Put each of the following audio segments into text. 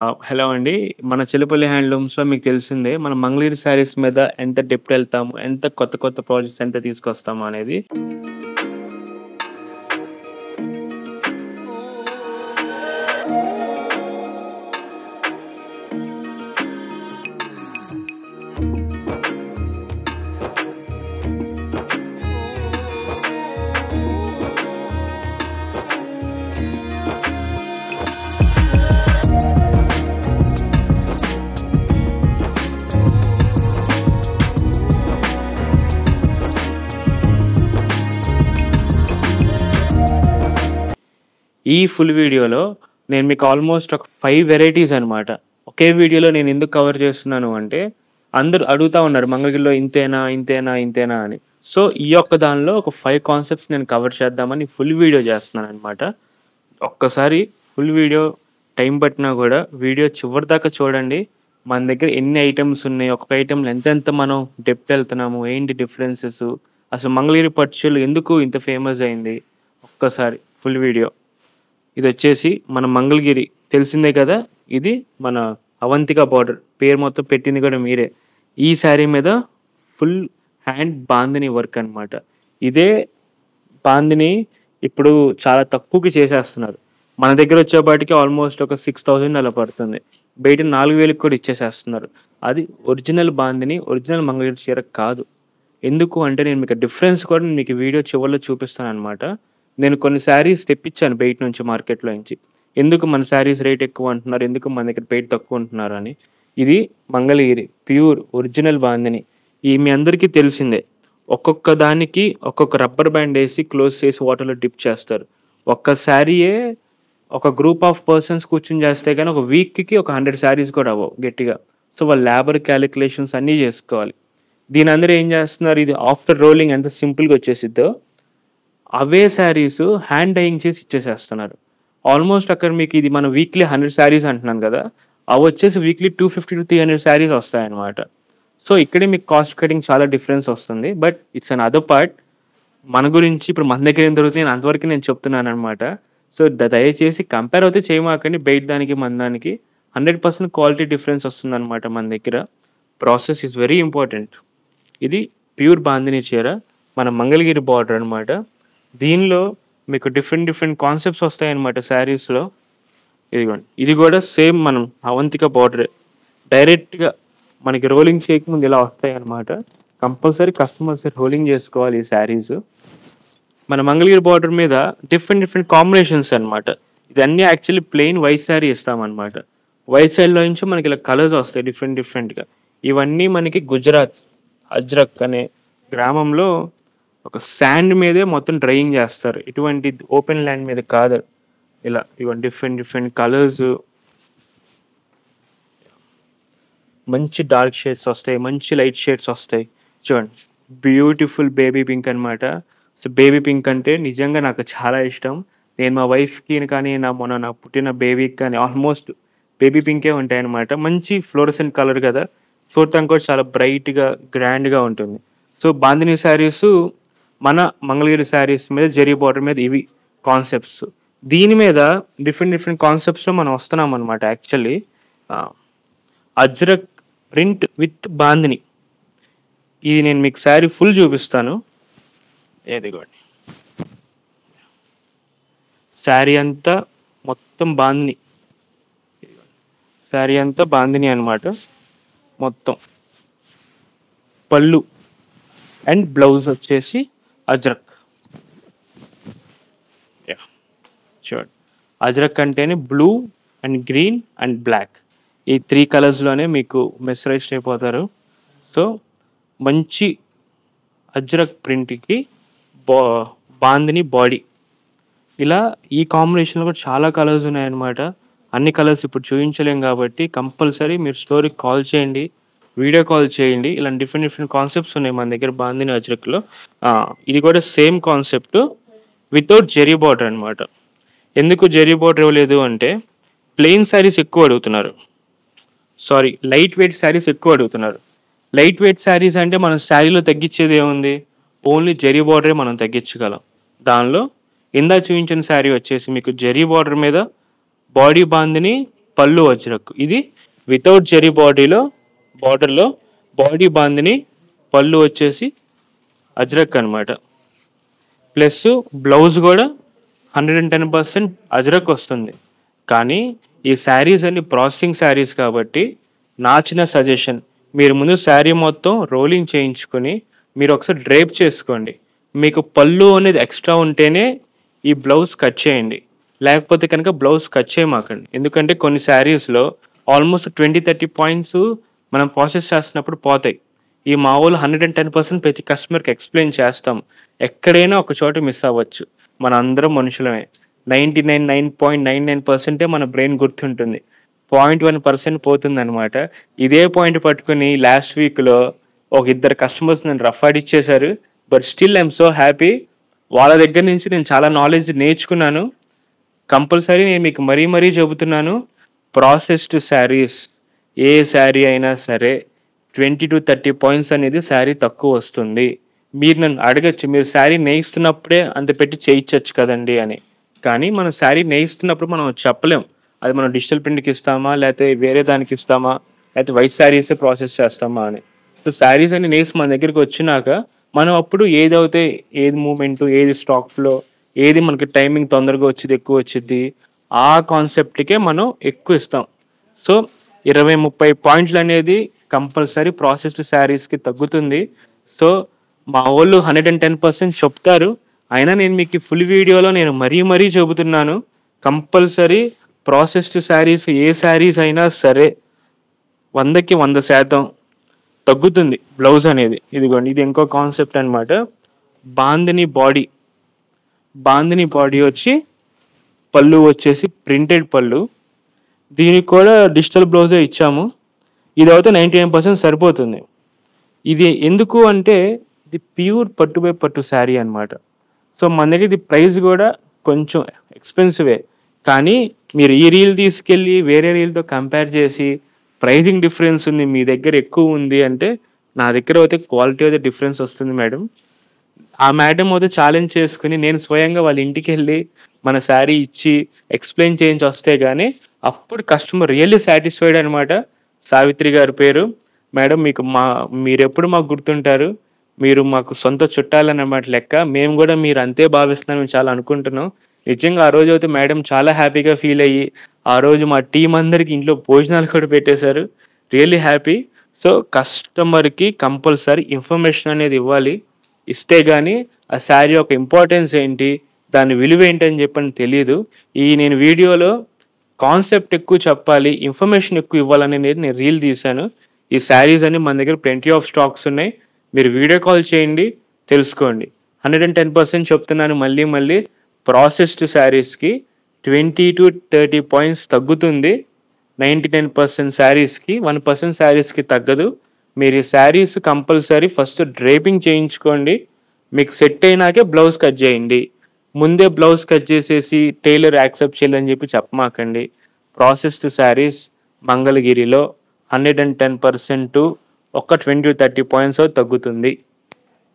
Hello అండి. మన చిలుపల్లి హ్యాండ్లూమ్స్‌లో మీకు తెలిసిందే. మనం మంగళగిరి శారీస్ మీద ఎంత డెప్త్ ఎళ్తాము, ఎంత కొత్త కొత్త ప్రాజెక్ట్స్ ఎంత తీసుకొస్తాము అనేది. ఈ ఫుల్ వీడియోలో నేను మీకు ఆల్మోస్ట్ ఒక 5 వెరైటీస్ అనమాట. ఒకే వీడియోలో నేను ఎందుకు కవర్ చేస్తున్నాను అంటే, అందరూ అడుగుతా ఉన్నారు మంగళగిరిలో ఇంతేనా? ఇంతేనా? ఇంతేనా? అని. సో, ఈ ఒక్క దానిలో ఒక 5 కాన్సెప్ట్స్ నేను కవర్ చేద్దామని ఫుల్ వీడియో చేస్తున్నాననమాట. ఒక్కసారి ఫుల్ వీడియో టైం పట్టినా గూడా వీడియో చివరిదాకా చూడండి. మన దగ్గర ఎన్ని ఐటెమ్స్ ఉన్నాయి, ఒక్కొక్క ఐటెంలో ఎంతెంత మనం డెప్త్ ఎళ్తున్నాము, ఏంటి డిఫరెన్సెసు, అసలు మంగళగిరి పట్టు చీరలు ఎందుకు ఇంత ఫేమస్ అయింది, ఒక్కసారి ఫుల్ వీడియో. ఇదొచ్చేసి మన మంగళగిరి తెలిసిందే కదా! ఇది మన అవంతిక బార్డర్. పేరు మొత్తం పెట్టింది కూడా మీరే. ఈ శారీ మీద ఫుల్ హ్యాండ్ బాందిని వర్క్ అనమాట. ఇదే బాందిని ఇప్పుడు చాలా తక్కువకి చేసేస్తున్నారు. మన దగ్గర వచ్చేపాటికి ఆల్మోస్ట్ ఒక 6000 అలా పడుతుంది. బయట 4000కి కూడా ఇచ్చేసేస్తున్నారు. అది ఒరిజినల్ బాందిని, ఒరిజినల్ మంగళగిరి చీర కాదు. ఎందుకు అంటే నేను మీకు డిఫరెన్స్ కూడా మీకు వీడియో చివరిలో చూపిస్తాననమాట. నేను కొన్ని శారీస్ తెప్పించాను బయట నుంచి మార్కెట్‌లో నుంచి. ఎందుకు మన శారీస్ రేట్ ఎక్కువ అంటున్నారు, ఎందుకు మన దగ్గర బయట తక్కువ అంటున్నారు అని. ఇది మంగళగిరి ప్యూర్ ఒరిజినల్ బాందిని. ఈ మీ అందరికీ తెలిసిందే. ఒక్కొక్క దానికి ఒక్కొక్క రబ్బర్ బ్యాండ్ ఏసి క్లోజ్ చేసి వాటర్‌లో డిప్ చేస్తారు. ఒక్క శారీయే ఒక గ్రూప్ ఆఫ్ పర్సన్స్ కూర్చొని చేస్తే గాని ఒక వీక్‌కి ఒక 100 శారీస్ కూడా అవ్వవు గట్టిగా. సో, వాళ్ళ లేబర్ కాలిక్యులేషన్స్ అన్నీ చేసుకోవాలి. దీని అందరూ ఏం చేస్తున్నారు, ఇది ఆఫ్టర్ రోలింగ్ ఎంత సింపుల్‌గా వచ్చేసిద్దో అవే శారీస్ హ్యాండ్ డైయింగ్ చేసి ఇచ్చేసేస్తున్నారు. ఆల్మోస్ట్ అక్కడ మీకు ఇది మన వీక్లీ 100 శారీస్ అంటున్నాను కదా! అవొచ్చేసి వీక్లీ 250-300 శారీస్ వస్తాయన్నమాట. సో, ఇక్కడే మీకు కాస్ట్ కటింగ్ చాలా డిఫరెన్స్ వస్తుంది. But it's an other part. మన గురించి ఇప్పుడు మన దగ్గర ఏం దొరుకుతాయి అంతవరకు నేను చెప్తున్నాననమాట. సో, దయచేసి కంపేర్ అయితే చేయమాకండి బయట దానికి, మన దానికి. 100% క్వాలిటీ డిఫరెన్స్ వస్తుందనమాట మన దగ్గర. Process is very important. ఇది ప్యూర్ బాందిని చీర. మన మంగళగిరి బార్డర్ అనమాట. దీనిలో మీకు డిఫరెంట్ కాన్సెప్ట్స్ వస్తాయన్నమాట శారీస్‌లో. ఇదిగోండి. ఇది కూడా సేమ్ మనం అవంతిక బార్డరే. డైరెక్ట్‌గా మనకి రోలింగ్ చేయకముందు ఇలా వస్తాయన్నమాట. కంపల్సరీ కస్టమర్స్ రోలింగ్ చేసుకోవాలి ఈ శారీస్. మన మంగళగిరి బార్డర్ మీద డిఫరెంట్ కాంబినేషన్స్ అనమాట. ఇదన్నీ యాక్చువల్లీ ప్లెయిన్ వైట్ శారీ ఇస్తామన్నమాట. వైట్ సైడ్‌లో నుంచి మనకి ఇలా కలర్స్ వస్తాయి డిఫరెంట్‌గా. ఇవన్నీ మనకి గుజరాత్ అజ్రక్ అనే గ్రామంలో ఒక శాండ్ మీదే మొత్తం డ్రైయింగ్ చేస్తారు. ఇటువంటి ఓపెన్ ల్యాండ్ మీద కాదు. ఇలా ఇవన్నీ డిఫరెంట్ కలర్స్, మంచి డార్క్ షేడ్స్ వస్తాయి, మంచి లైట్ షేడ్స్ వస్తాయి. చూడండి, బ్యూటిఫుల్ బేబీ పింక్ అనమాట. సో, బేబీ పింక్ అంటే నిజంగా నాకు చాలా ఇష్టం. నేను మా వైఫ్‌కి కానీ, నా పుట్టిన బేబీకి కానీ ఆల్మోస్ట్ బేబీ పింకే ఉంటాయన్నమాట. మంచి ఫ్లోరసెంట్ కలర్ కదా! చూడటానికి కూడా చాలా బ్రైట్‌గా, గ్రాండ్‌గా ఉంటుంది. సో, బాందిని శారీసు మన మంగళగిరి శారీస్ మీద జరీ బార్డర్ మీద ఇవి కాన్సెప్ట్స్. దీని మీద డిఫరెంట్ కాన్సెప్ట్స్‌లో మనం వస్తున్నామనమాట actually. Ajrak print with Bandhani. ఇది నేను మీకు శారీ ఫుల్ చూపిస్తాను. ఇదిగోండి. శారీ అంతా మొత్తం బాందిని. శారీ అంతా బాందిని అనమాట. మొత్తం పళ్ళు అండ్ బ్లౌజ్ వచ్చేసి అజ్రక్. చూడండి, అజ్రక్ అంటేనే blue and green and black. ఈ 3 కలర్స్‌లోనే మీకు మెస్మరైజ్డ్ అయిపోతారు. సో, మంచి అజ్రక్ ప్రింట్‌కి బా బాందిని బాడీ. ఇలా ఈ కాంబినేషన్‌లో కూడా చాలా కలర్స్ ఉన్నాయన్నమాట. అన్ని కలర్స్ ఇప్పుడు చూపించలేం కాబట్టి కంపల్సరీ మీరు స్టోర్‌కి కాల్ చేయండి, వీడియో కాల్ చేయండి. ఇలా డిఫరెంట్ కాన్సెప్ట్స్ ఉన్నాయి మన దగ్గర బాందిని అజ్రక్‌లో. ఇది కూడా same concept without zari border అనమాట. ఎందుకు జెరీ బార్డర్ ఇవ్వలేదు అంటే ప్లెయిన్ శారీస్ ఎక్కువ అడుగుతున్నారు. లైట్ వెయిట్ శారీస్ ఎక్కువ అడుగుతున్నారు. లైట్ వెయిట్ శారీస్ అంటే మనం శారీలో తగ్గించేది ఏముంది, ఓన్లీ జెరీ బార్డరే మనం తగ్గించగలం. దానిలో ఇందాక చూపించిన శారీ వచ్చేసి మీకు జెరీ బార్డర్ మీద బాడీ బాందిని పళ్ళు అజ్రక్. ఇది వితౌట్ జెరీ బార్డర్లో బాడీ బాందిని, పళ్ళు వచ్చేసి అజ్రక్ అనమాట. ప్లస్ బ్లౌజ్ కూడా 110% అజ్రక్ వస్తుంది. కానీ ఈ శారీస్ అన్ని ప్రాసెసింగ్ శారీస్ కాబట్టి నా చిన్న సజెషన్, మీరు ముందు శారీ మొత్తం రోలింగ్ చేయించుకొని మీరు ఒకసారి డ్రేప్ చేసుకోండి. మీకు పళ్ళు అనేది ఎక్స్ట్రా ఉంటేనే ఈ బ్లౌజ్ కట్ చేయండి, లేకపోతే కనుక బ్లౌజ్ కట్ చేయమాకండి. ఎందుకంటే కొన్ని శారీస్లో ఆల్మోస్ట్ 20-30 పాయింట్స్ మనం ప్రాసెస్ చేస్తున్నప్పుడు పోతాయి. ఈ మా వాళ్ళు 110% ప్రతి కస్టమర్కి ఎక్స్ప్లెయిన్ చేస్తాం. ఎక్కడైనా ఒక చోట మిస్ అవ్వచ్చు, మన అందరం మనుషులమే. 99.99% మన బ్రెయిన్ గుర్తుంటుంది, 0.1% పోతుంది అనమాట. ఇదే పాయింట్ పట్టుకుని లాస్ట్ వీక్లో ఒక 2 కస్టమర్స్ నన్ను రఫ్ ఆడిచ్చేశారు. But still I'm so happy. వాళ్ళ దగ్గర నుంచి నేను చాలా నాలెడ్జ్ నేర్చుకున్నాను. కంపల్సరీ నేను మీకు మరీ చెబుతున్నాను, ప్రాసెస్డ్ శారీస్ ఏ శారీ అయినా సరే 20-30 పాయింట్స్ అనేది శారీ తక్కువ వస్తుంది. మీరు నన్ను అడగచ్చు, మీరు శారీ నేయిస్తున్నప్పుడే అంత పెట్టి చేయించవచ్చు కదండి అని. కానీ మనం శారీ నేయిస్తున్నప్పుడు మనం చెప్పలేం అది మనం డిజిటల్ ప్రింట్కి ఇస్తామా, లేకపోతే వేరే దానికి ఇస్తామా, లేకపోతే వైట్ శారీసే ప్రాసెస్ చేస్తామా అని. సో శారీస్ అన్ని నేసి మన దగ్గరికి వచ్చినాక మనం అప్పుడు ఏదైతే ఏది మూమెంట్, ఏది స్టాక్ ఫ్లో, ఏది మనకి టైమింగ్ తొందరగా వచ్చింది ఎక్కువ వచ్చింది, ఆ కాన్సెప్ట్కే మనం ఎక్కువ ఇస్తాం. సో 20-30 పాయింట్లు అనేది కంపల్సరీ ప్రాసెస్డ్ శారీస్కి తగ్గుతుంది. సో మా వాళ్ళు 110% చెప్తారు. అయినా నేను మీకు ఫుల్ వీడియోలో నేను మరీ చెబుతున్నాను, కంపల్సరీ ప్రాసెస్డ్ శారీస్ ఏ శారీస్ అయినా సరే 100కి 100% తగ్గుతుంది బ్లౌజ్ అనేది. ఇదిగోండి, ఇది ఇంకో కాన్సెప్ట్ అనమాట. బాందిని బాడీ వచ్చి పళ్ళు వచ్చేసి ప్రింటెడ్ పళ్ళు. దీనికి కూడా డిజిటల్ బ్లౌజే ఇచ్చాము. ఇది అయితే 99% సరిపోతుంది. ఇది ఎందుకు అంటే ఇది ప్యూర్ పట్టు శారీ అనమాట. సో మన దగ్గర ఇది ప్రైస్ కూడా కొంచెం ఎక్స్పెన్సివే. కానీ మీరు ఈ రీల్ తీసుకెళ్ళి వేరే రీల్తో కంపేర్ చేసి ప్రైజింగ్ డిఫరెన్స్ ఉంది, మీ దగ్గర ఎక్కువ ఉంది అంటే, నా దగ్గర అయితే క్వాలిటీ అయితే డిఫరెన్స్ వస్తుంది మేడం. ఆ మేడం అయితే ఛాలెంజ్ చేసుకుని నేను స్వయంగా వాళ్ళ ఇంటికి వెళ్ళి మన శారీ ఇచ్చి ఎక్స్ప్లెయిన్ చేయించి వస్తే కానీ అప్పుడు కస్టమర్ రియల్లీ సాటిస్ఫైడ్ అనమాట. సావిత్రి గారి పేరు మేడం. మీరు ఎప్పుడు మాకు గుర్తుంటారు, మీరు మాకు సొంత చుట్టాలన్నమాట లెక్క. మేము కూడా మీరు అంతే భావిస్తున్నాం, మేము చాలా అనుకుంటున్నాం. నిజంగా ఆ రోజు అయితే మేడం చాలా హ్యాపీగా ఫీల్ అయ్యి ఆ రోజు మా టీం అందరికి ఇంట్లో భోజనాలు కూడా పెట్టేశారు. Really happy. సో కస్టమర్కి కంపల్సరీ ఇన్ఫర్మేషన్ అనేది ఇవ్వాలి. ఇస్తే కానీ ఆ శారీ యొక్క ఇంపార్టెన్స్ ఏంటి, దాని విలువ ఏంటని చెప్పని తెలియదు. నేను వీడియోలో కాన్సెప్ట్ ఎక్కువ చెప్పాలి, ఇన్ఫర్మేషన్ ఎక్కువ ఇవ్వాలనేది నేను రీల్ తీశాను. ఈ శారీస్ అని మన దగ్గర ప్లెంటీ ఆఫ్ స్టాక్స్ ఉన్నాయి. మీరు వీడియో కాల్ చేయండి, తెలుసుకోండి. 110% చెప్తున్నాను మళ్ళీ. ప్రాసెస్డ్ శారీస్కి 20-30 పాయింట్స్ తగ్గుతుంది. 99% శారీస్కి 1% శారీస్కి తగ్గదు. మీరు ఈ శారీస్ కంపల్సరీ ఫస్ట్ డ్రేపింగ్ చేయించుకోండి. మీకు సెట్ అయినాకే బ్లౌజ్ కట్ చేయండి. ముందే బ్లౌజ్ కట్ చేసేసి టైలర్ యాక్సెప్ట్ చేయాలని చెప్పి చెప్పమాకండి. ప్రాసెస్డ్ శారీస్ మంగళగిరిలో 110% ఒక 20-30 పాయింట్స్ తగ్గుతుంది.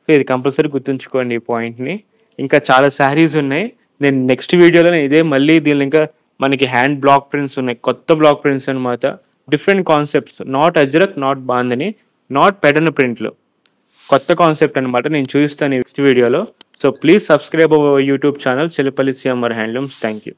సో ఇది కంపల్సరీ గుర్తుంచుకోండి ఈ పాయింట్ని. ఇంకా చాలా శారీస్ ఉన్నాయి. నేను నెక్స్ట్ వీడియోలో ఇదే మళ్ళీ దీనిలో ఇంకా మనకి హ్యాండ్ బ్లాక్ ప్రింట్స్ ఉన్నాయి, కొత్త బ్లాక్ ప్రింట్స్ అనమాట. Different concepts, not Ajrak, not Bandhani, not Pedana ప్రింట్లు, కొత్త కాన్సెప్ట్ అనమాట. నేను చూపిస్తాను నెక్స్ట్ వీడియోలో. So please subscribe our YouTube channel Chilapalli CMR handlooms. Thank you.